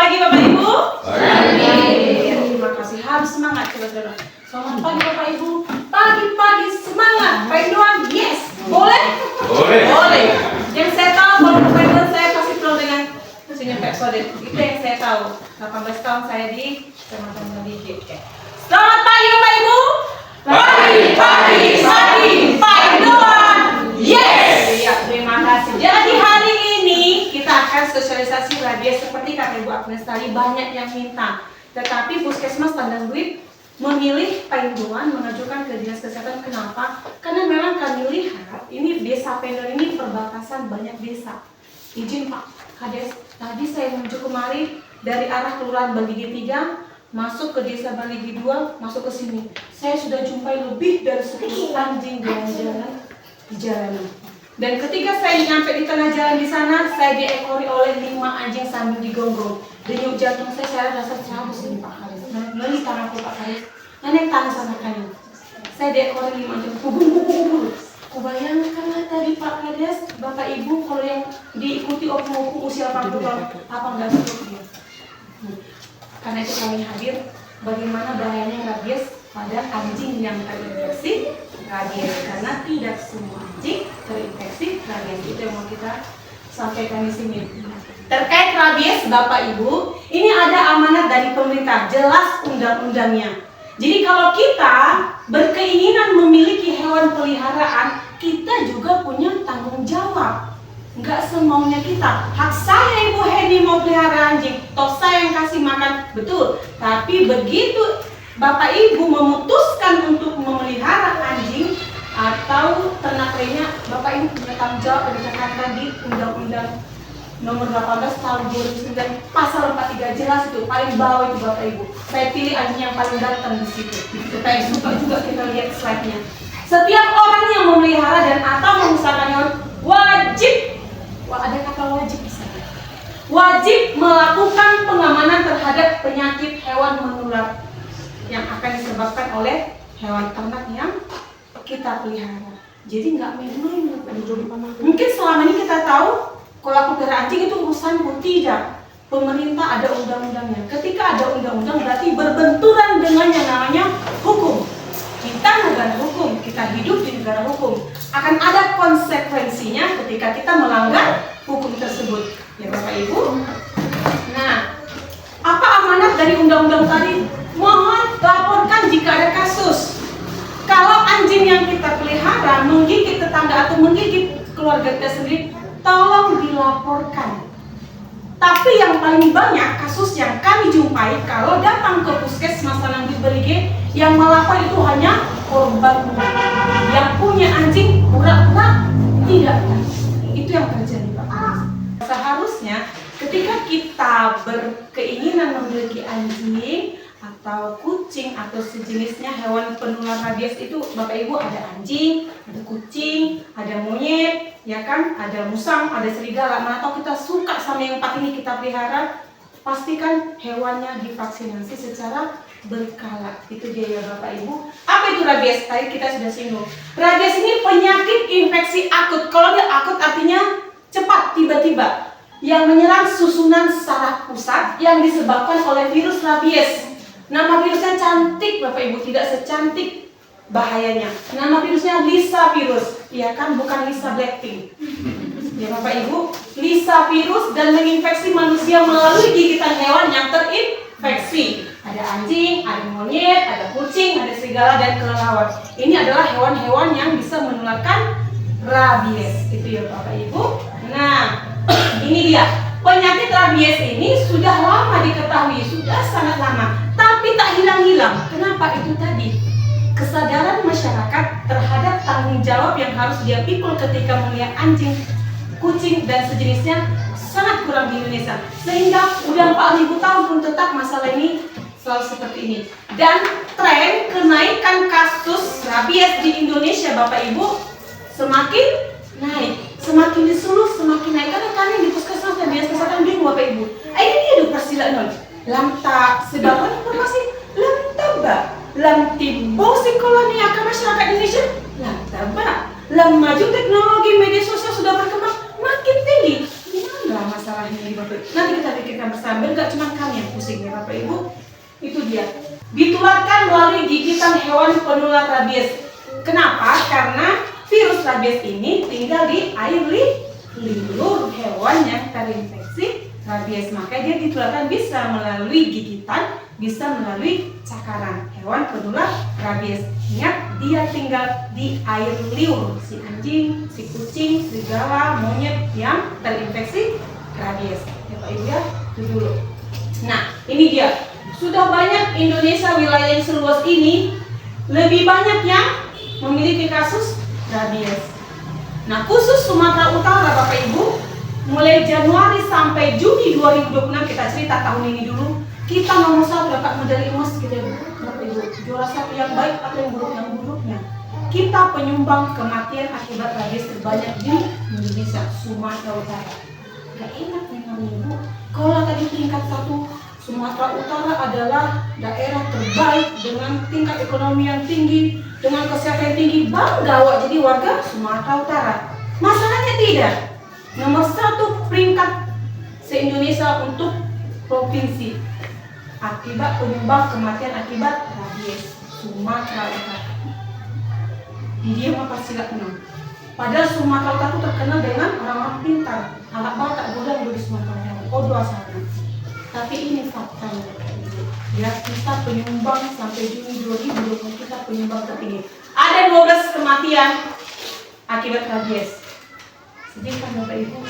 pagi Bapak Ibu. Pagi. Terima kasih, harus semangat saudara. Selamat pagi Bapak Ibu. Pagi-pagi semangat. Paiduan, yes. Boleh? Boleh. Boleh. Yang saya tahu kalau paiduan saya pasti penuh dengan senyum episode. Itu yang saya tahu. 18 tahun saya di teman-teman didik. Selamat pagi Bapak Ibu. Pagi. Paiduan, yes. Ya, terima kasih. Jadi hari ini kita akan sosialisasi rabies seperti kata Ibu Agnes tadi, banyak yang minta. Tetapi Puskesmas Tandang Duit memilih Paiduan mengajukan ke Dinas Kesehatan. Kenapa? Karena memang kami lihat ini desa Paiduan ini perbatasan banyak desa. Izin Pak Kades, tadi saya menuju kemari dari arah Kelurahan Baligi 3 masuk ke desa Baligi 2, masuk ke sini. Saya sudah jumpai lebih dari 10 anjing jalan-jalan di jalanan. Dan ketika saya nyampe di tengah jalan di sana, saya diekori oleh 5 anjing sambil digonggong. Denyut jantung saya rasa cabut ini Pak Kades. Meli tanganku Pak Kades. Nenek tangan sama kami. Saya diekori 5 anjing. Kubayangkanlah tadi Pak Kades, Bapak Ibu kalau yang diikuti opung-opung usia 40 tahun, apa enggak cukup dia? Karena itu kami hadir bagaimana bahayanya rabies pada anjing yang terinfeksi rabies, karena tidak semua anjing terinfeksi rabies. Itu yang mau kita sampaikan di sini. Terkait rabies Bapak Ibu, ini ada amanat dari pemerintah, jelas undang-undangnya. Jadi kalau kita berkeinginan memiliki hewan peliharaan, kita juga punya tanggung jawab. Enggak semaunya kita. Hak saya Ibu Heni mau pelihara anjing, toh saya yang kasih makan, betul. Tapi begitu Bapak Ibu memutuskan untuk memelihara anjing atau ternak lainnya, Bapak Ibu punya tanggung jawab dikatakan di Undang-Undang Nomor 18 Tahun 2009 Pasal 43 jelas itu paling bawah itu Bapak Ibu. Saya pilih anjing yang paling ganteng di situ supaya suka juga kita lihat slide-nya. Setiap orang yang memelihara dan atau mengusahakan hewan wajib, ada kata wajib di sana, wajib melakukan pengamanan terhadap penyakit hewan menular yang akan disebabkan oleh hewan ternak yang kita pelihara. Jadi nggak main-main. Mungkin selama ini kita tahu kalau aku pelihara anjing itu urusanku, tidak. Pemerintah ada undang-undangnya. Ketika ada undang-undang berarti berbenturan dengan yang namanya hukum. Kita negara hukum, kita hidup di negara hukum. Akan ada konsekuensinya ketika kita melanggar hukum tersebut. Ya Bapak Ibu. Nah, apa amanat dari undang-undang tadi? Mohon laporkan jika ada kasus. Kalau anjing yang kita pelihara menggigit tetangga atau menggigit keluarga kita sendiri, tolong dilaporkan. Tapi yang paling banyak kasus yang kami jumpai kalau datang ke Puskesmas Tandang Duit Baligi, yang melapor itu hanya korban yang punya anjing pura-pura tidak tahu. Itu yang terjadi Pak. Seharusnya ketika kita berkeinginan memiliki anjing atau kucing atau sejenisnya hewan penular rabies itu, Bapak Ibu, ada anjing, ada kucing, ada monyet, ya kan, ada musang, ada serigala. Mana tahu kita suka sama yang empat ini kita pelihara, pastikan hewannya divaksinasi secara berkala. Itu dia ya Bapak Ibu. Apa itu rabies? Tadi kita sudah singgung. Rabies ini penyakit infeksi akut. Kalau dia akut artinya cepat, tiba-tiba, yang menyerang susunan saraf pusat yang disebabkan oleh virus rabies. Nama virusnya cantik Bapak Ibu, tidak secantik bahayanya. Nama virusnya Lisa virus, ya kan, bukan Lisa Blackpink. Ya Bapak Ibu, Lisa virus dan menginfeksi manusia melalui gigitan hewan yang terinfeksi. Ada anjing, ada monyet, ada kucing, ada serigala dan kelelawar. Ini adalah hewan-hewan yang bisa menularkan rabies. Itu ya Bapak Ibu. Nah, ini dia. Penyakit rabies ini sudah lama diketahui, sudah sangat lama, tapi tak hilang-hilang. Kenapa? Itu tadi, kesadaran masyarakat terhadap tanggung jawab yang harus dia pikul ketika melihat anjing, kucing, dan sejenisnya sangat kurang di Indonesia. Sehingga udah 4.000 tahun pun tetap masalah ini selalu seperti ini. Dan tren kenaikan kasus rabies di Indonesia Bapak Ibu semakin naik. Semakin disuruh semakin naik. Karena kami di Puskesmas dan Dinas Kesehatan bingung Bapak Ibu. Ini dia persilaan lamta sebagian informasi lamtaba lam timbul psikolonia ke masyarakat Indonesia lamtaba lam maju teknologi media sosial sudah berkembang makin tinggi. Ini adalah masalah masalahnya di Bapak Ibu. Nanti kita pikirkan bersama, biar gak cuma kami yang pusing ya Bapak Ibu. Itu dia. Ditularkan melalui gigitan hewan penular rabies. Kenapa? Karena virus rabies ini tinggal di air liur hewan yang terinfeksi rabies. Maka dia ditularkan bisa melalui gigitan, bisa melalui cakaran hewan penular rabies. Ingat, dia tinggal di air liur. Si anjing, si kucing, serigala, monyet yang terinfeksi rabies. Ya Pak Ibu ya, itu dulu. Nah, ini dia. Sudah banyak Indonesia wilayah yang seluas ini, lebih banyak yang memiliki kasus rabies. Nah, khusus Sumatera Utara Bapak Ibu, mulai Januari sampai Juni 2026, kita cerita tahun ini dulu, kita nomor 1 dapat medali emas gitu ya Bapak Ibu. Juara 1 yang baik atau yang buruknya. Kita penyumbang kematian akibat rabies terbanyak di Indonesia, Sumatera Utara. Gak enak memang Ibu. Kalau tadi tingkat 1 Sumatera Utara adalah daerah terbaik dengan tingkat ekonomi yang tinggi, dengan kesehatan yang tinggi, bangga Wak jadi warga Sumatera Utara. Masalahnya tidak. Nomor 1 peringkat se-Indonesia untuk provinsi akibat penyumbang kematian akibat rabies, Sumatera Utara. Di dia apa silat 6. Padahal Sumatera Utara itu terkenal dengan orang-orang pintar, anak batak gudang di Sumatera Utara. Oh, dua sana. Tapi ini faktanya, ya, kita penyumbang sampai Juni 2020 kita penyumbang tertinggi. Ada 12 kematian akibat rabies. Sedih kan Bapak Ibu?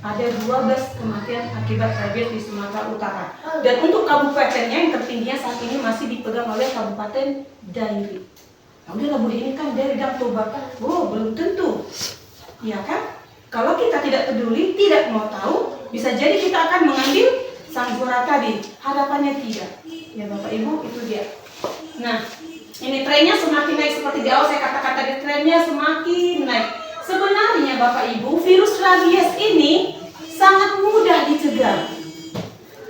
Ada 12 kematian akibat rabies di Sumatera Utara. Dan untuk kabupatennya yang tertingginya saat ini masih dipegang oleh Kabupaten Dairi. Nah, udah Bu, ini kan dari Danau Toba. Oh, belum tentu. Ya kan? Kalau kita tidak peduli, tidak mau tahu, bisa jadi kita akan mengambil sang juara tadi, harapannya tidak. Ya Bapak Ibu, itu dia. Nah, ini trennya semakin naik seperti di awal saya katakan tadi, trennya semakin naik. Sebenarnya Bapak Ibu, virus rabies ini sangat mudah dicegah.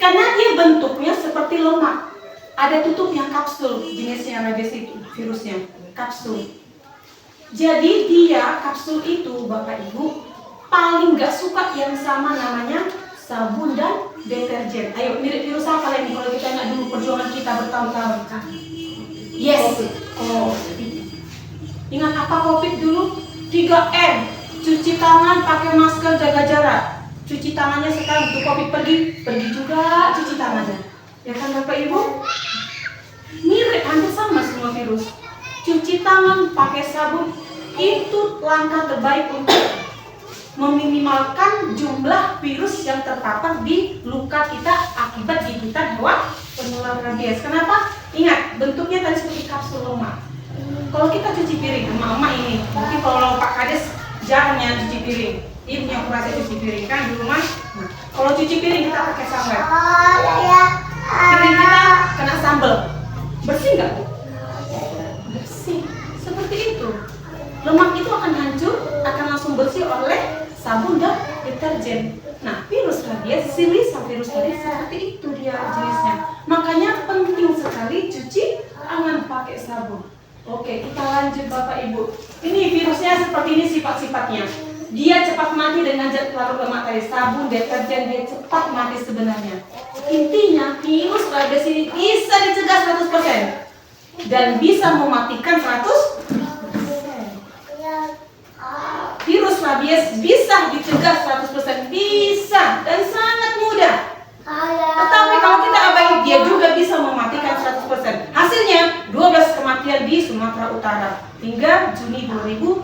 Karena dia bentuknya seperti lemak. Ada tutupnya kapsul, jenisnya rabies itu, virusnya, kapsul. Jadi dia, kapsul itu Bapak Ibu, paling gak suka yang sama namanya sabun dan deterjen. Ayo, mirip virus apa lagi kalau kita ingat dulu perjuangan kita bertahun-tahun? Yes, COVID. Ingat apa COVID dulu? 3M. Cuci tangan, pakai masker, jaga jarak. Cuci tangannya sekarang untuk COVID pergi juga cuci tangannya. Ya kan Bapak Ibu? Mirip, hampir sama semua virus. Cuci tangan, pakai sabun, itu langkah terbaik untuk meminimalkan jumlah virus yang terpapar di luka kita akibat gigitan hewan penular rabies. Kenapa? Ingat, bentuknya tadi seperti kapsul lemak. Kalau kita cuci piring, emak-emak ini, mungkin kalau Pak Kades jarang ya cuci piring. Ini punya kurasa cuci piring kan di rumah. Nah, kalau cuci piring kita pakai sambal. Piring kita kena sambal. Bersih nggak Bu? Bersih. Seperti itu. Lemak itu akan hancur, akan langsung bersih oleh sabun dan deterjen. Nah, virus rabies, Silisa virus tadi seperti itu dia jenisnya. Makanya penting sekali cuci tangan pakai sabun. Oke, kita lanjut Bapak Ibu. Ini virusnya seperti ini sifat-sifatnya. Dia cepat mati dengan zat pelarut lemak tadi, sabun, deterjen, dia cepat mati sebenarnya. Intinya virus rabies ini bisa dicegah 100% dan bisa mematikan 100%. Virus rabies bisa dicegah 100%, bisa dan sangat mudah. Tetapi kalau kita abaikan, dia juga bisa mematikan 100%. Hasilnya 12 kematian di Sumatera Utara hingga Juni 2025.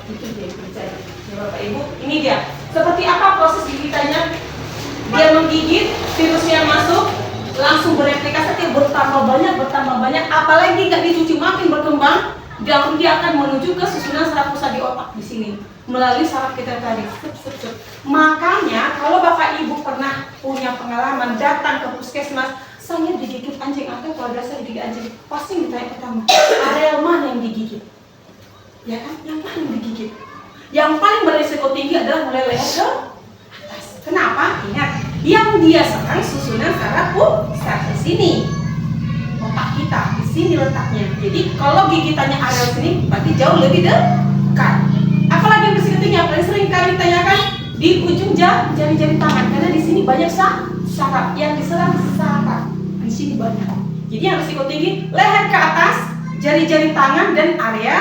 Itu dia terjadi. Ya Bapak Ibu, ini dia. Seperti apa proses gigitannya? Dia menggigit, virusnya masuk, langsung bereplikasi, bertambah banyak, apalagi nggak dicuci makin berkembang. Dan dia akan menuju ke susunan saraf pusat di otak di sini melalui saraf kita tadi. Makanya kalau Bapak Ibu pernah punya pengalaman datang ke puskesmas, saya digigit anjing atau keluarga saya digigit anjing, pasti ditanya pertama, area mana yang digigit? Ya kan? Yang mana yang digigit? Yang paling berisiko tinggi adalah mulai leher ke atas. Kenapa? Ingat, yang dia serang susunan saraf pusat di sini. Otak kita di sini letaknya. Jadi kalau gigitannya area sini, berarti jauh lebih dekat. Apalagi yang berisiko tinggi, yang paling sering kami tanyakan, di ujung jari-jari tangan, karena di sini banyak saraf yang diserang saraf. Di sini banyak. Jadi yang risiko tinggi leher ke atas, jari-jari tangan dan area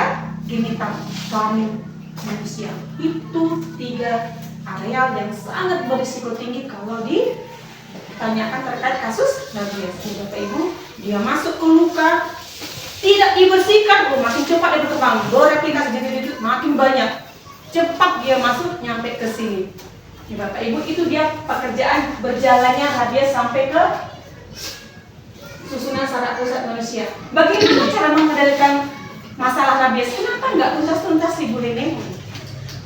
genital kelamin manusia. Itu 3 area yang sangat berisiko tinggi kalau ditanyakan terkait kasus rabies. Bapak Ibu, dia masuk ke luka, tidak dibersihkan, makin cepat dia berkembang. Bereplikasi jadi makin banyak. Cepat dia masuk nyampe ke sini. Bapak Ibu, itu dia pekerjaan berjalannya rabies sampai ke susunan saraf pusat manusia. Bagaimana cara mengendalikan masalah rabies? Kenapa nggak tuntas-tuntas Ibu Neneng?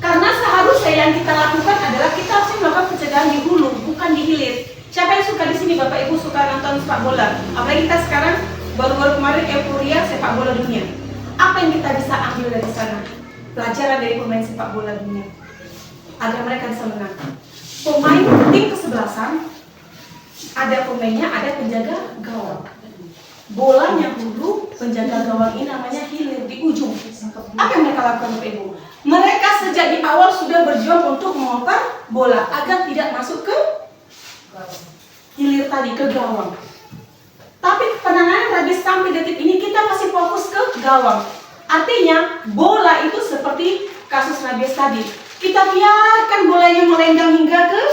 Karena seharusnya yang kita lakukan adalah kita harus melakukan pencegahan di hulu, bukan di hilir. Siapa yang suka di sini, Bapak Ibu, suka nonton sepak bola? Apalagi kita sekarang baru-baru kemarin euforia sepak bola dunia. Apa yang kita bisa ambil dari sana? Pelajaran dari pemain sepak bola dunia agar mereka bisa menang. Pemain tim kesebelasan, ada pemainnya, ada penjaga gawang. Bolanya hulu, penjaga gawang ini namanya hilir di ujung. Apa yang mereka lakukan, Bapak Ibu? Mereka sejak di awal sudah berjuang untuk mengoper bola agar tidak masuk ke hilir tadi, ke gawang. Tapi penanganan rabies sampai detik ini kita masih fokus ke gawang. Artinya bola itu seperti kasus rabies tadi. Kita biarkan bolanya melenggang hingga ke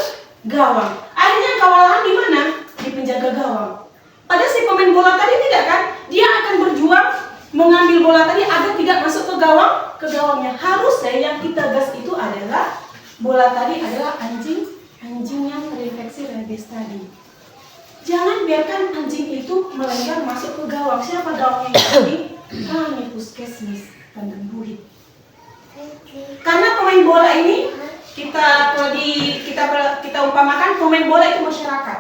gawang. Akhirnya kewalahan di mana? Di penjaga gawang. Pada si pemain bola tadi tidak kan? Dia akan berjuang mengambil bola tadi agar tidak masuk ke gawangnya. Harusnya yang kita gas itu adalah bola tadi adalah anjing yang terinfeksi rabies tadi. Jangan biarkan anjing itu melenggang masuk ke gawang. Siapa gawangnya tadi? Kami puskesmas Tanjung Buhit. Karena pemain bola ini kita umpamakan pemain bola itu masyarakat.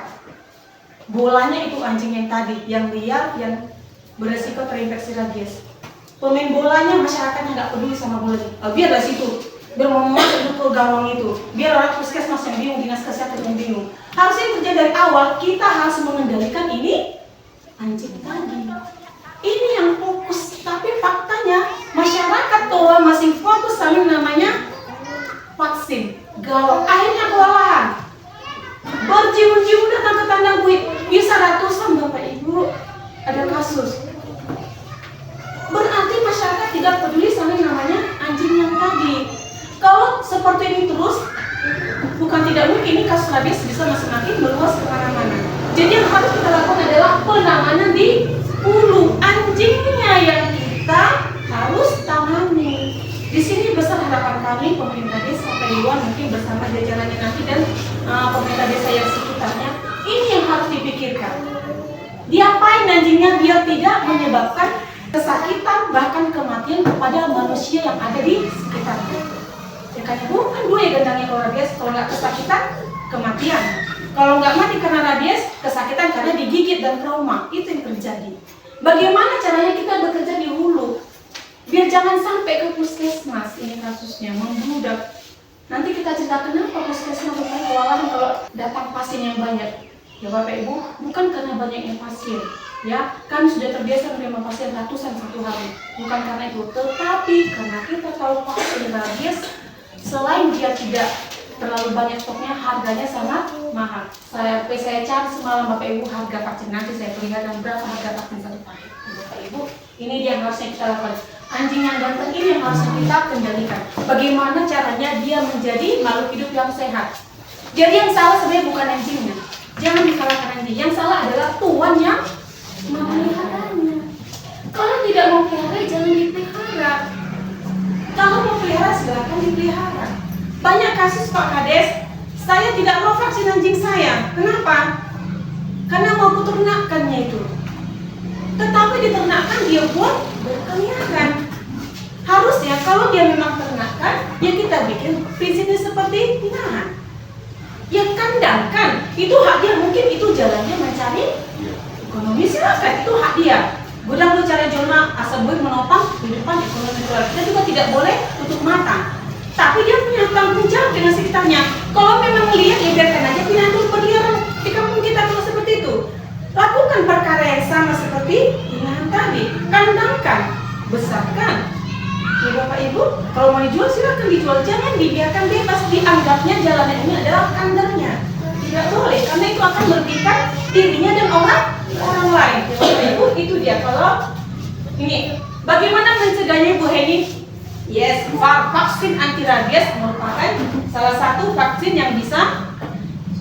Bolanya itu anjing yang tadi, yang liar, yang beresiko terinfeksi rabies. Pemain bolanya masyarakatnya nggak peduli sama bola. Biarlah situ, biar mau masuk ke gawang itu. Biar orang puskesmas yang bingung, dinas kesehatan yang bingung. Harusnya yang terjadi dari awal, kita harus mengendalikan ini anjing tadi. Ini yang fokus, tapi faktanya masyarakat tua masih fokus sama namanya vaksin gawang. Akhirnya kewalahan. Berjiwa-jiwa datang ke Tanjung Buhit, bisa ratusan Bapak Ibu ada kasus. Berarti masyarakat tidak peduli sama namanya anjing yang tadi. Kalau seperti ini terus, bukan tidak mungkin ini kasus rabies bisa semakin meluas kemana-mana. Jadi yang harus kita lakukan adalah penanganan di hulu. Anjingnya yang kita harus tangani. Di sini besar harapan kami pemerintah desa Paliwan mungkin bersama jajarannya nanti dan pemerintah desa yang sekitarnya. Ini yang harus dipikirkan. Diapain anjingnya biar tidak menyebabkan kesakitan bahkan kematian kepada manusia yang ada di sekitarnya. Ya kan Ibu, kan gue yang gendangnya kalau rabies, kalau nggak kesakitan, kematian. Kalau nggak mati karena rabies, kesakitan karena digigit dan trauma. Itu yang terjadi. Bagaimana caranya kita bekerja di hulu? Biar jangan sampai ke puskesmas ini kasusnya membludak. Nanti kita cerita kenapa puskesmas bukan kewalahan kalau datang pasien yang banyak. Ya Bapak Ibu, bukan karena banyaknya pasien. Ya, kami sudah terbiasa menerima pasien ratusan satu hari. Bukan karena itu, tetapi karena kita tahu vaksin rabies selain dia tidak terlalu banyak stoknya, harganya sangat mahal. Saya cari semalam Bapak Ibu harga vaksin, nanti saya perlihatkan berapa harga vaksin satu paket. Bapak Ibu, ini dia yang harusnya kita lakukan. Anjing yang ganteng ini yang harusnya kita kendalikan. Bagaimana caranya dia menjadi makhluk hidup yang sehat. Jadi yang salah sebenarnya bukan anjingnya. Jangan disalahkan anjing. Yang salah adalah tuan yang memeliharanya. Kalau tidak mau pelihara, jangan dipelihara. Kalau mau pelihara, silakan dipelihara. Banyak kasus Pak Kades, saya tidak mau vaksin anjing saya. Kenapa? Karena mau peternakannya itu. Tetapi diternakan dia pun berkeliaran. Harusnya kalau dia memang ternakan, ya kita bikin prinsipnya seperti nah, ya kandangkan. Itu hak dia, mungkin itu jalannya mencari ekonomi, silakan, itu hak dia. Gudang lu cari jurnal asal buat menopang kehidupan ekonomi keluarga. Kita juga tidak boleh tutup mata. Tapi dia punya tanggung jawab dengan sekitarnya. Kalau memang melihat, ya biarkan aja binatang berkeliaran di kampung kita kalau seperti itu. Lakukan perkara yang sama seperti binatang tadi. Kandangkan, besarkan. Ya Bapak Ibu, kalau mau dijual silakan dijual, jangan dibiarkan bebas. Dianggapnya jalannya ini adalah kandangnya. Tidak boleh, karena itu akan merugikan dirinya dan orang lain. Ya, Bapak Ibu, itu dia. Kalau ini, bagaimana mencegahnya Bu Heni? Yes, vaksin anti rabies merupakan salah satu vaksin yang bisa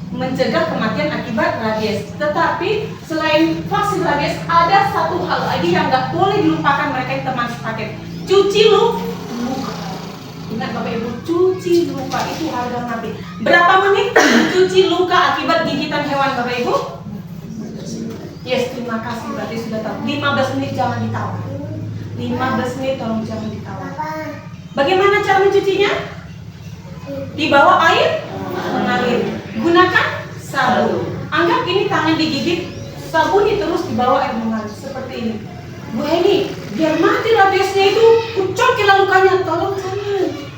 mencegah kematian akibat rabies. Tetapi selain vaksin rabies, ada satu hal lagi yang nggak boleh dilupakan mereka yang teman sepaket. Cuci luka. Ingat Bapak Ibu, cuci luka itu harga mati. Berapa menit cuci luka akibat gigitan hewan Bapak Ibu? Yes, terima kasih, berarti sudah tahu. 15 menit jangan ditawar. 15 menit tolong jangan ditawar. Bagaimana cara mencucinya? Di bawah air mengalir. Gunakan sabun. Anggap ini tangan digigit, sabuni terus di bawah air mengalir seperti ini. Bu Heni, biar mati rabiesnya itu, kucokilah lukanya. Tolong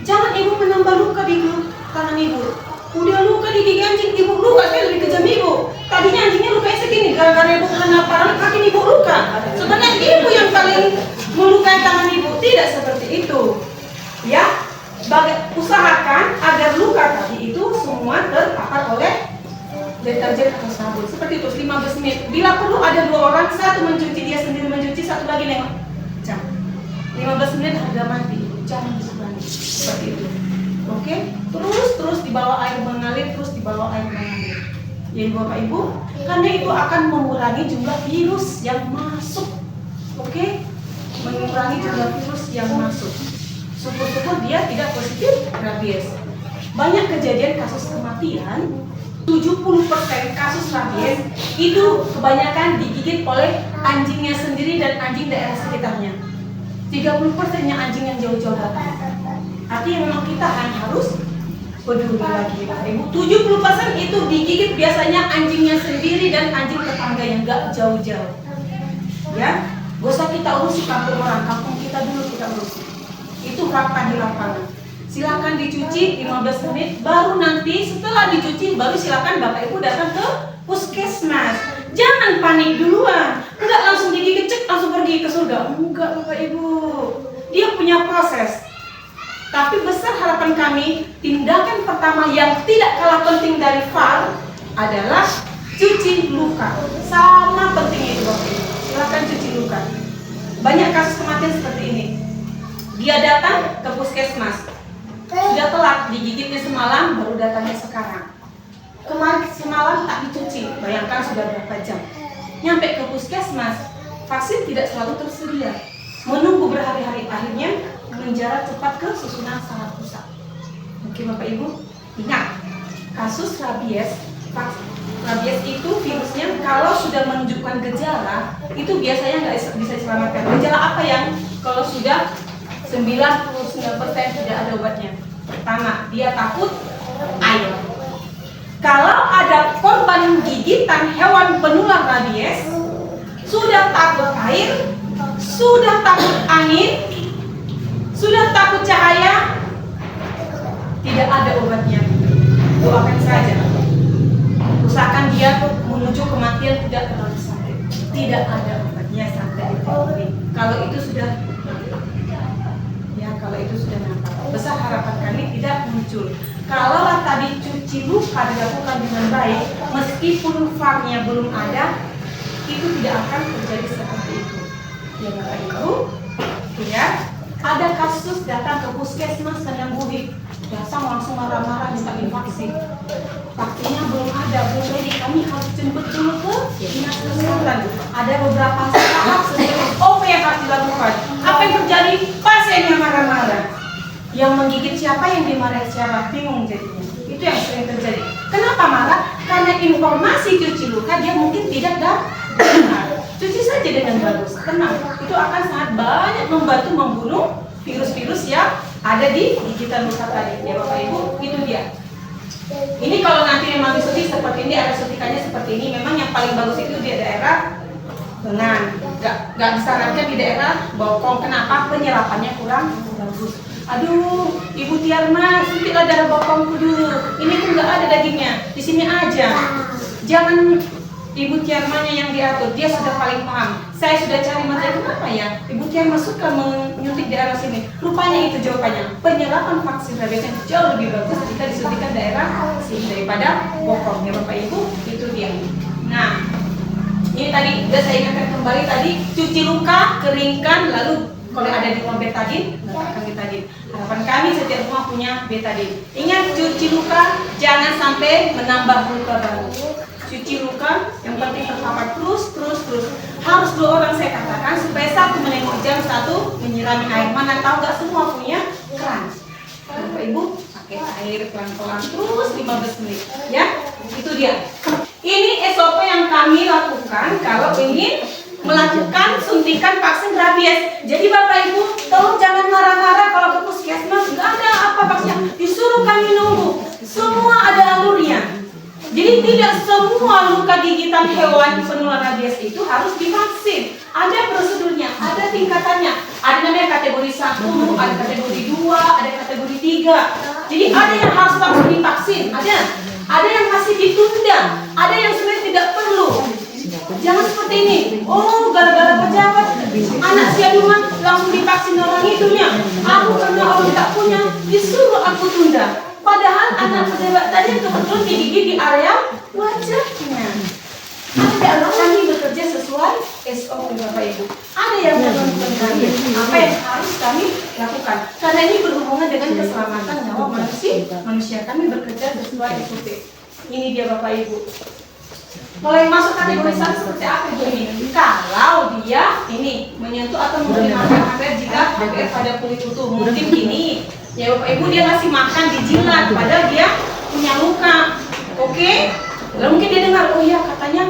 jangan ibu menambah luka di tangan ibu. Udah luka di gigi anjing, ibu luka sekali lebih kejam ibu. Tadinya anjingnya lukanya segini, gara-gara ibu kena parah, kaki ibu luka. Sebenarnya ibu yang paling melukai tangan ibu. Tidak seperti itu. Ya, usahakan agar luka tadi itu semua terpapar oleh deterjen atau sabun. Seperti itu, 15 menit. Bila perlu ada 2 orang, satu mencuci, dia sendiri mencuci, satu lagi nengok. Jam. 15 menit harga mati. Jangan diseberangi. Seperti itu. Oke? Terus di bawah air mengalir, terus di bawah air mengalir. Jadi Bapak Ibu, karena itu akan mengurangi jumlah virus yang masuk. Oke? Mengurangi jumlah virus yang masuk. Syukur-syukur dia tidak positif rabies. Banyak kejadian kasus kematian, 70% kasus rabies itu kebanyakan digigit oleh anjingnya sendiri dan anjing daerah sekitarnya. 30%-nya anjing yang jauh-jauh datang. Artinya memang kita harus peduli lagi Bapak Ibu. 70% itu digigit biasanya anjingnya sendiri dan anjing tetangga yang gak jauh-jauh. Ya, gak usah kita urusi kampung orang, kampung kita dulu kita urusi. Itu fakta di lapangan. Silakan dicuci 15 menit, baru nanti setelah dicuci baru silakan Bapak Ibu datang ke puskesmas. Jangan panik duluan. Enggak langsung digigit cek langsung pergi ke surga. Enggak Bapak Ibu. Dia punya proses. Tapi besar harapan kami, tindakan pertama yang tidak kalah penting dari VAR adalah cuci luka. Sama pentingnya itu Bapak Ibu. Silakan cuci luka. Banyak kasus kematian seperti ini. Dia datang ke puskesmas, sudah telat, digigitnya semalam, baru datangnya sekarang. Kemarin semalam tak dicuci, bayangkan sudah berapa jam. Nyampe ke puskesmas, vaksin tidak selalu tersedia. Menunggu berhari-hari, akhirnya menjalar cepat ke susunan sangat rusak. Oke Bapak Ibu, ingat, kasus rabies itu virusnya kalau sudah menunjukkan gejala, itu biasanya nggak bisa diselamatkan. Gejala apa yang kalau sudah 99% tidak ada obatnya? Pertama, dia takut air. Kalau ada korban gigitan hewan penular rabies, sudah takut air, sudah takut angin, sudah takut cahaya, tidak ada obatnya. Doakan saja. Usahakan dia menuju kematian tidak terlalu sakit. Tidak ada obatnya sampai di kalau itu sudah nampak. Besar harapan kami tidak muncul. Kalaulah tadi cuci luka dilakukan dengan baik, meskipun VAR-nya belum ada, itu tidak akan terjadi seperti itu. Ya Bapak Ibu, ya, ada kasus datang ke puskesmas dan buhi, datang langsung marah-marah minta divaksin. Vaksinnya belum ada, belum ready. Kami harus jemput dulu ke dinas kesehatan. Ada beberapa tahap apa yang harus dilakukan. Apa yang terjadi? Pasiennya marah-marah. Yang menggigit siapa, yang dimarahi siapa, bingung jadinya. Itu yang sering terjadi. Kenapa marah? Karena informasi cuci luka dia mungkin tidak benar. Cuci saja dengan bagus, tenang. Itu akan sangat banyak membantu membunuh virus-virus yang ada di gigitan luka tadi. Ya Bapak Ibu, itu dia. Ini kalau nanti memang disuntik seperti ini, ada suntikannya seperti ini. Memang yang paling bagus itu di daerah lengan. Gak disarankan di daerah bokong. Kenapa? Penyerapannya kurang bagus. Aduh, Ibu Tiarma, suntiklah darah bokongku dulu. Ini tuh nggak ada dagingnya, di sini aja. Jangan Ibu Tiarmanya yang diatur, dia sudah paling paham. Saya sudah cari materi, kenapa ya Ibu Tiarma suka menyuntik daerah sini. Rupanya itu jawabannya, penyerapan vaksin rabies yang jauh lebih bagus jika disuntikan daerah sini daripada bokong ya Bapak Ibu. Itu dia. Nah, ini tadi sudah saya ingatkan kembali tadi, cuci luka, keringkan, lalu kalau ada di rumah betadin, letakkan betadin. Harapan kami setiap rumah punya betadin. Ingat, cuci luka jangan sampai menambah luka baru. Cuci luka, yang penting terpapar terus. Harus 2 orang saya katakan supaya 1 menengok jam, 1 menyirami air. Mana tahu nggak semua punya keran. Bapak Ibu pakai air pelan-pelan terus 15 menit. Ya, itu dia. Ini SOP yang kami lakukan kalau ingin melakukan suntikan vaksin rabies. Jadi Bapak Ibu, tolong jangan marah-marah kalau ke puskesmas nggak ada apa vaksinnya. Disuruh kami nunggu. Semua ada alurnya. Jadi tidak semua luka gigitan hewan penular rabies itu harus divaksin. Ada prosedurnya, ada tingkatannya. Ada namanya kategori 1, ada kategori 2, ada kategori 3. Jadi ada yang harus langsung divaksin, ada yang masih ditunda, ada yang sebenarnya tidak perlu. Jangan seperti ini. Oh, gara-gara pejabat, anak siaduman langsung divaksin orang itunya. Aku karena orang tidak punya, disuruh aku tunda. Padahal anak pejabat tadi kebetulan digigit di area wajahnya. Ada kami bekerja sesuai SOP Bapak Ibu. Ada yang menentukan kami apa yang harus kami lakukan. Karena ini berhubungan dengan keselamatan nyawa manusia. Kami bekerja sesuai SOP. Ini dia Bapak Ibu. Kalau yang masuk kategori 1 seperti apa Ibu ini? Kalau dia ini menyentuh atau memberi makan hampir jika hampir pada kulit utuh. Mungkin gini, ya Bapak Ibu dia ngasih makan dijilat, padahal dia punya luka. Oke? Lalu mungkin dia dengar, oh iya katanya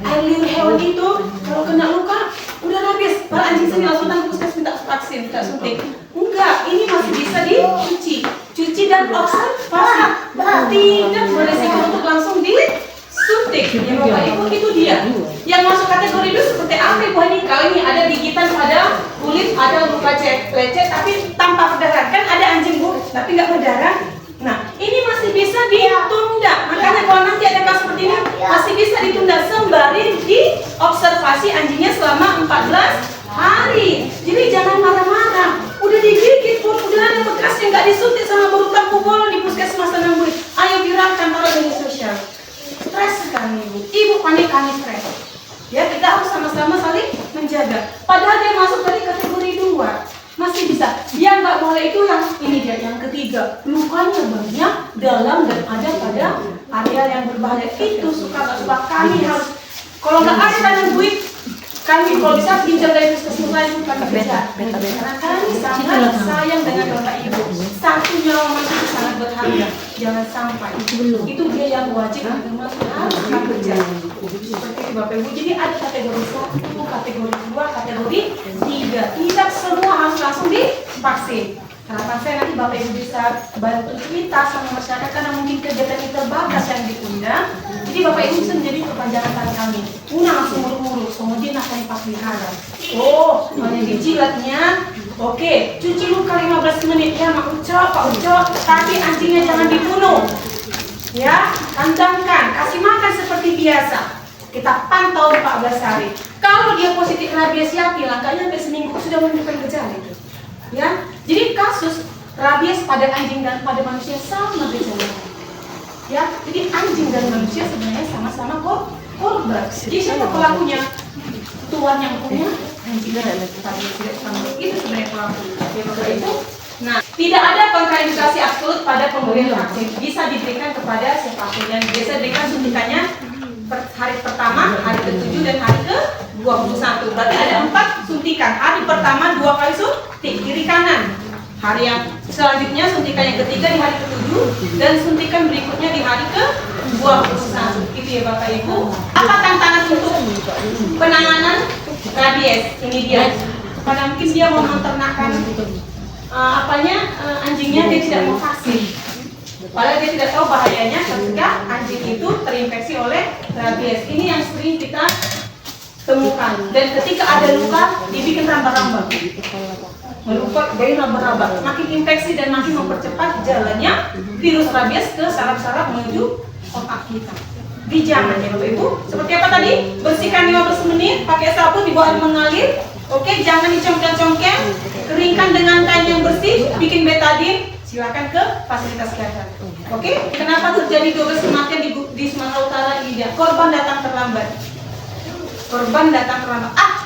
air liur hewan itu kalau kena luka udah rabies. Kalau anjing sini langsung tangkap puskesmas minta vaksin, minta suntik. Enggak, ini masih bisa dicuci. Cuci dan observasi. Tidak beresiko untuk langsung disuntik. Ya Bapak Ibu, itu dia. Yang masuk kategori itu seperti apa Ibu ini? Kalau ini ada gigitan pada kulit, ada luka lecet tapi tanpa berdarah. Kan ada anjing Bu, tapi nggak berdarah. Nah, ini masih bisa ditunda. Makanya kalau nanti ada kasus seperti ini, masih bisa ditunda sembari diobservasi anjingnya selama 14 hari. Jadi jangan marah-marah. Udah digigit pun, udah ada bekas yang nggak disuntik sama berutan kubolo di puskesmas Tanah Murid. Ayo viralkan taruh di media sosial. Stres sekali ibu panik, kami stres. Ya, kita harus sama-sama saling menjaga. Padahal dia masuk dari kategori 2. Masih bisa. Yang nggak boleh itu yang ini dia, yang ketiga. Lukanya banyak, dalam dan ada pada area yang berbahaya. Itu suka nggak suka kami harus. Kalau nggak ada tanah duit, kami kalau bisa pinjam dari puskesmas lain kami bisa. Karena kami sangat sayang dengan Bapak Ibu. Satu nyawa manusia sangat berharga. Jangan sampai. Itu dia yang wajib harus kami kerja. Seperti itu Bapak Ibu. Jadi ada kategori 1, kategori 2, kategori 3. Tidak semua harus langsung divaksin. Harapan saya nanti Bapak Ibu bisa bantu kita sama masyarakat karena mungkin kegiatan kita terbatas yang diundang. Jadi Bapak Ibu bisa menjadi kepanjangan tangan kami. Langsung muruk-muruk, kemudian akan dipelihara. Oh, hanya dijilatnya. Oke, cuci luka 15 menit ya Mak Ucok, Pak Ucok. Tapi anjingnya jangan dibunuh. Ya, kandangkan, kasih makan seperti biasa. Kita pantau 14 hari. Kalau dia positif rabies yakin, langkahnya sampai seminggu sudah menunjukkan gejala itu. Ya, jadi kasus rabies pada anjing dan pada manusia sama gejalanya. Ya, jadi anjing dan manusia sebenarnya sama-sama korban. Jadi siapa pelakunya? Tuan yang punya anjing dan rabies tidak sama. Itu sebenarnya pelaku. Ya Bapak Ibu. Nah, tidak ada kontraindikasi absolut pada pemberian vaksin. Bisa diberikan kepada siapapun dan biasa diberikan suntikannya hari pertama, hari ke-7 dan hari ke-21. Berarti ada 4 suntikan. Hari pertama 2 kali suntik kiri kanan. Hari yang selanjutnya suntikan yang ketiga di hari ke-7 dan suntikan berikutnya di hari ke-21. Itu ya Bapak Ibu. Apa tantangan untuk penanganan rabies? Ini dia. Karena mungkin dia mau menternakkan anjingnya dia tidak mau vaksin. Padahal dia tidak tahu bahayanya ketika anjing itu terinfeksi oleh rabies. Ini yang sering kita temukan. Dan ketika ada luka, dibikin rambak-rambak. Melukat, dari rambak-rambak. Makin infeksi dan makin mempercepat jalannya virus rabies ke saraf-saraf menuju otak kita. Jangan ya Bapak Ibu. Seperti apa pakai sabun di bawah air mengalir. Oke, jangan dicongkel-congkel. Keringkan dengan kain yang bersih, bikin betadin. Silakan ke fasilitas kesehatan. Oke, kenapa terjadi 12 kematian di Sumatera Utara ini? Korban datang terlambat.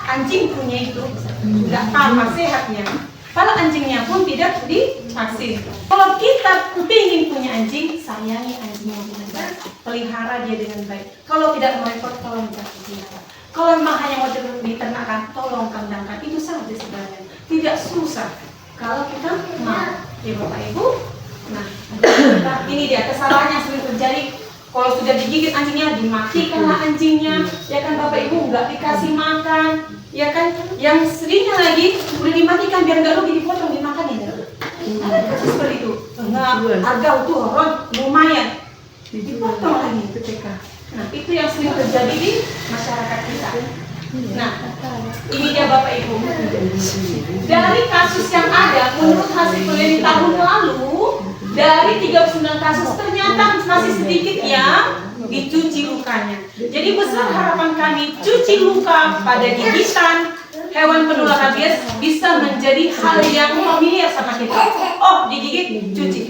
Anjing punya itu nggak tambah sehatnya. Kalau anjingnya pun tidak divaksin. Kalau kita ingin punya anjing, sayangi anjingnya dengan baik, pelihara dia dengan baik. Kalau tidak mau repot, tolong jangan pelihara. Kalau memang hanya mau diternakan, tolong kandangkan. Itu saja sebenarnya, tidak susah. Kalau kita mau, ya Bapak Ibu. Nah, ini dia kesalahan yang sering terjadi. Kalau sudah digigit anjingnya, dimatikanlah anjingnya. Ya kan Bapak Ibu, nggak dikasih makan. Ya kan, yang seringnya lagi udah dimatikan biar nggak rugi, dipotong dimakan ya. Ada kasus seperti itu. Harga utuh orang lumayan, dipotong lagi PPK. Nah, itu yang sering terjadi di masyarakat kita. Nah, ini dia Bapak Ibu. Dari kasus yang ada, menurut hasil penelitian tahun lalu, dari 39 kasus ternyata masih sedikit yang dicuci lukanya. Jadi besar harapan kami, cuci luka pada gigitan hewan penular rabies bisa menjadi hal yang familiar sama kita. Oh, digigit, cuci.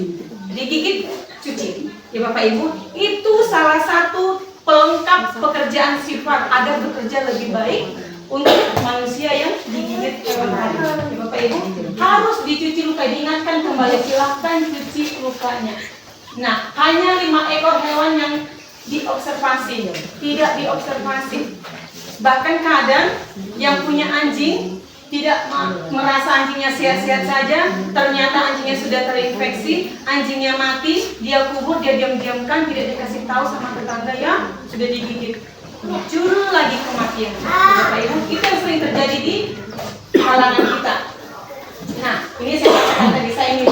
Digigit, cuci. Ya Bapak Ibu, itu salah satu pelengkap pekerjaan sifat agar bekerja lebih baik untuk manusia yang digigit hewan rabies. Ya Bapak Ibu, harus dicuci luka. Diingatkan kembali, silahkan cuci lukanya. Nah, hanya 5 ekor hewan yang diobservasi, tidak diobservasi. Bahkan kadang yang punya anjing tidak merasa anjingnya sehat-sehat saja, ternyata anjingnya sudah terinfeksi, anjingnya mati, dia kubur, dia diam-diamkan, tidak dikasih tahu sama tetangga yang sudah digigit. Muncul lagi kematian. Bapak Ibu, itu yang sering terjadi di kalangan kita. Nah, ini saya katakan tadi, saya ini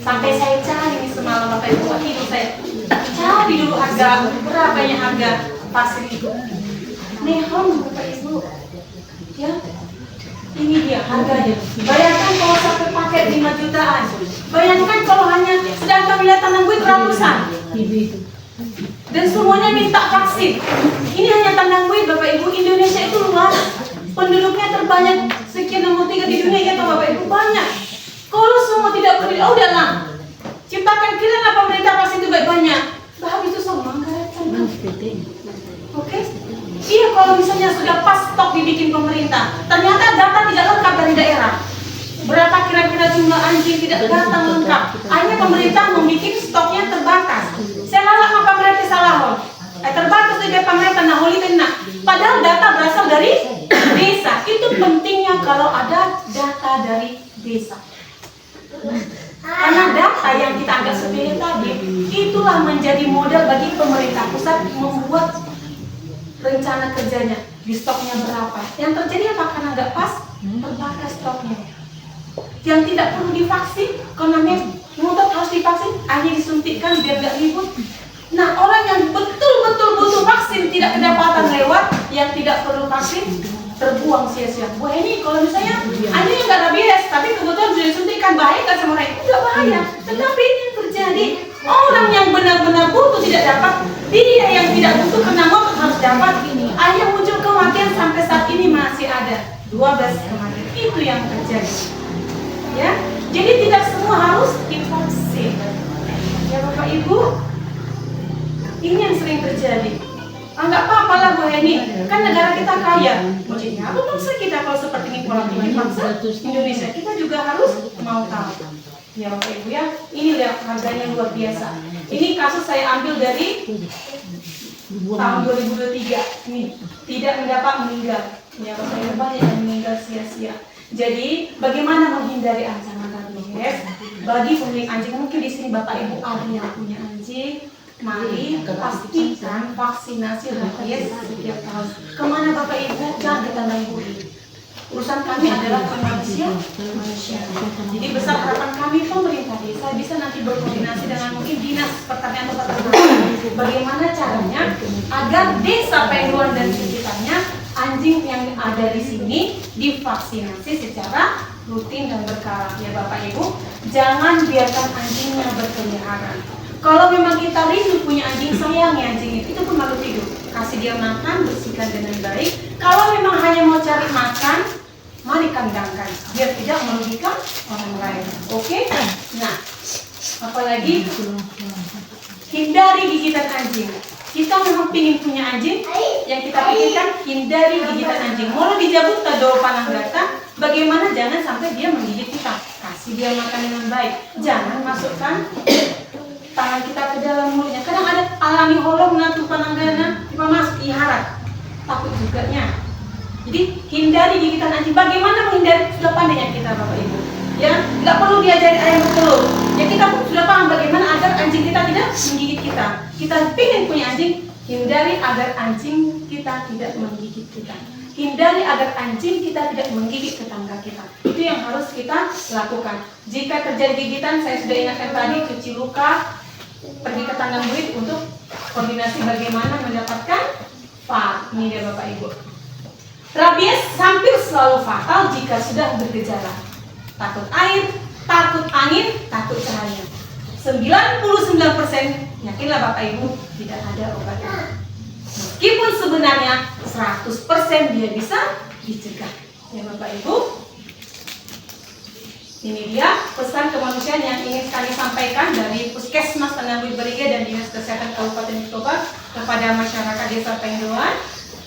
sampai saya cari semalam Bapak Ibu, hidup saya cari dulu harga, berapanya harga vaksin itu. Nehon Bapak Ibu, ya, ini dia harganya. Bayangkan kalau satu paket 5 jutaan. Bayangkan kalau hanya, sedangkan wilayah Tanah Buit ratusan. Dan semuanya minta vaksin. Ini hanya Tanah Buit Bapak Ibu. Indonesia itu luas, penduduknya terbanyak sekian nomor 3 di dunia, ya Bapak Ibu, banyak. Kalau semua tidak peduli, oh udahlah, ciptakan kira pemerintah vaksin itu banyak. Bahwa itu semua anggaran. Oke? Iya, kalau misalnya sudah pas stok dibikin pemerintah, ternyata data tidak lengkap dari daerah. Berapa kira-kira jumlah anjing tidak datang lengkap. Hanya pemerintah membuat stoknya terbatas. Saya lalak maka berarti salah. Terbatas dari pemerintah naholi tenak. Padahal data berasal dari desa. Itu pentingnya kalau ada data dari desa. Karena data yang kita anggap sepele tadi, itulah menjadi modal bagi pemerintah pusat membuat rencana kerjanya. Di stoknya berapa. Yang terjadi apa? Karena nggak pas, terbatas stoknya. Yang tidak perlu divaksin, karena ngotot harus divaksin, hanya disuntikkan biar nggak ribut. Nah, orang yang betul-betul butuh vaksin tidak kedapatan lewat, yang tidak perlu vaksin terbuang sia-sia. Wah, ini kalau misalnya anjing nggak rabies, tapi kebetulan sudah disuntikkan, bahaya kan sama orang? Enggak bahaya. Tetapi ini yang terjadi, orang yang benar-benar butuh tidak dapat, dia yang tidak butuh karena ngotot harus dapat. Akhirnya muncul kematian sampai saat ini masih ada 12 kematian. Itu yang terjadi. Ya, jadi tidak semua harus divaksin. Ya Bapak Ibu, ini yang sering terjadi. Enggak apa-apa lah Bu Heni, kan negara kita kaya. Jadi apa bangsa kita kalau seperti ini pola pikir bangsa Indonesia, kita juga harus mau tahu. Ya Bapak Ibu ya, ini lihat harganya luar biasa. Ini kasus saya ambil dari tahun 2023. Nih, tidak mendapat meninggal. Ya Bapak Ibu, banyak yang meninggal sia-sia. Jadi bagaimana menghindari ancaman rabies? Bagi pemilik anjing, mungkin di sini Bapak Ibu ada yang punya anjing, mari pastikan vaksinasi rabies setiap tahun. Kemana Bapak Ibu? Jangan ke Tanah Buit. Urusan kami adalah ke manusia. Jadi besar harapan kami pemerintah desa bisa nanti berkoordinasi dengan mungkin dinas pertanian atau peternakan. Bagaimana caranya agar desa Penduan dan sekitarnya anjing yang ada di sini divaksinasi secara rutin dan berkala. Ya Bapak Ibu, jangan biarkan anjingnya berkeliaran. Kalau memang kita rindu punya anjing, sayangi anjing itu pun makhluk hidup. kasih dia makan, bersihkan dengan baik. Kalau memang hanya mau cari makan, mari kandangkan, biar tidak merugikan orang lain. Oke? Nah, apalagi hindari gigitan anjing. Kita memang ingin punya anjing, yang kita pikirkan hindari gigitan anjing. Mau dijabut tado panang data, bagaimana jangan sampai dia menggigit kita. Kasih dia makan dengan baik. Jangan masukkan tangan kita ke dalam mulutnya. Kadang ada alami holong natu pananggana, tiba masuk iharat. Takut juga nya. Jadi hindari gigitan anjing. Bagaimana menghindari? Sudah pandainya kita Bapak Ibu. Ya, nggak perlu diajari ayam bertelur. Ya kita pun sudah paham bagaimana agar anjing kita tidak menggigit kita. Kita ingin punya anjing, hindari agar anjing kita tidak menggigit kita. Hindari agar anjing kita tidak menggigit tetangga kita. Itu yang harus kita lakukan. Jika terjadi gigitan, saya sudah ingatkan tadi, cuci luka, pergi ke tangan murid untuk koordinasi bagaimana mendapatkan VAR. Ini dia Bapak Ibu. Rabies hampir selalu fatal jika sudah bergejala. Takut air, takut angin, takut cahaya. 99% yakinlah Bapak Ibu tidak ada obatnya. Meskipun sebenarnya 100% dia bisa dicegah. Ya Bapak Ibu, ini dia pesan kemanusiaan yang ingin kami sampaikan dari Puskesmas Tanah Beriga dan Dinas Kesehatan Kabupaten Toba kepada masyarakat Desa Pengdoan.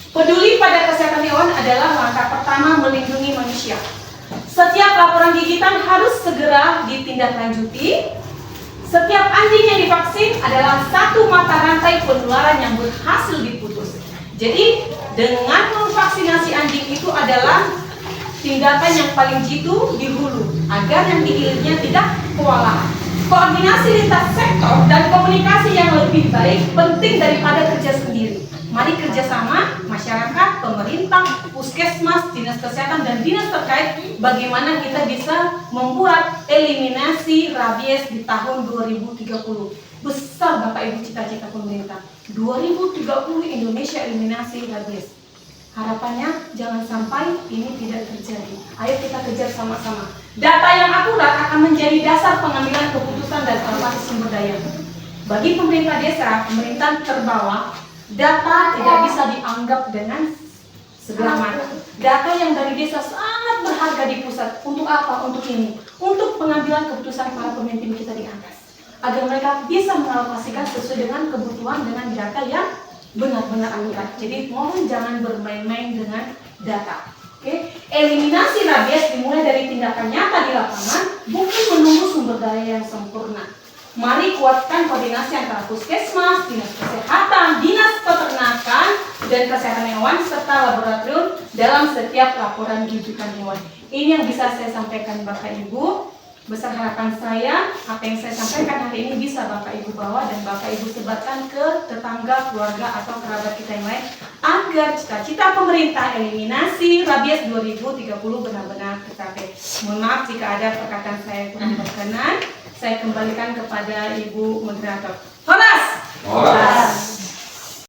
Peduli pada kesehatan hewan adalah langkah pertama melindungi manusia. Setiap laporan gigitan harus segera ditindaklanjuti. Setiap anjing yang divaksin adalah satu mata rantai penularan yang berhasil diputus. Jadi dengan memvaksinasi anjing itu adalah tindakan yang paling jitu di hulu agar yang di hilirnya tidak kewalahan. Koordinasi lintas sektor dan komunikasi yang lebih baik penting daripada kerja sendiri. Mari kerjasama masyarakat, pemerintah, puskesmas, dinas kesehatan dan dinas terkait bagaimana kita bisa membuat eliminasi rabies di tahun 2030. Besar Bapak Ibu cita-cita pemerintah. 2030 Indonesia eliminasi rabies. Harapannya jangan sampai ini tidak terjadi. Ayo kita kejar sama-sama. Data yang akurat akan menjadi dasar pengambilan keputusan dan alokasi sumber daya. Bagi pemerintah desa, pemerintahan terbawah, data tidak bisa dianggap dengan sebelah mata. Data yang dari desa sangat berharga di pusat. Untuk apa? Untuk ini. Untuk pengambilan keputusan para pemimpin kita di atas. Agar mereka bisa mengalokasikan sesuai dengan kebutuhan dengan data yang benar-benar akurat. Jadi mohon jangan bermain-main dengan data. Oke? Eliminasi rabies dimulai dari tindakan nyata di lapangan, bukan menunggu sumber daya yang sempurna. Mari kuatkan koordinasi antara puskesmas, dinas kesehatan, dinas peternakan, dan kesehatan hewan serta laboratorium dalam setiap laporan gigitan hewan. Ini yang bisa saya sampaikan Bapak Ibu. Besar harapan saya, apa yang saya sampaikan hari ini bisa Bapak Ibu bawa dan Bapak Ibu sebarkan ke tetangga, keluarga, atau kerabat kita yang lain agar cita-cita pemerintah eliminasi rabies 2030 benar-benar tercapai. Mohon maaf jika ada perkataan saya kurang berkenan. Saya kembalikan kepada Ibu Moderator. Horas!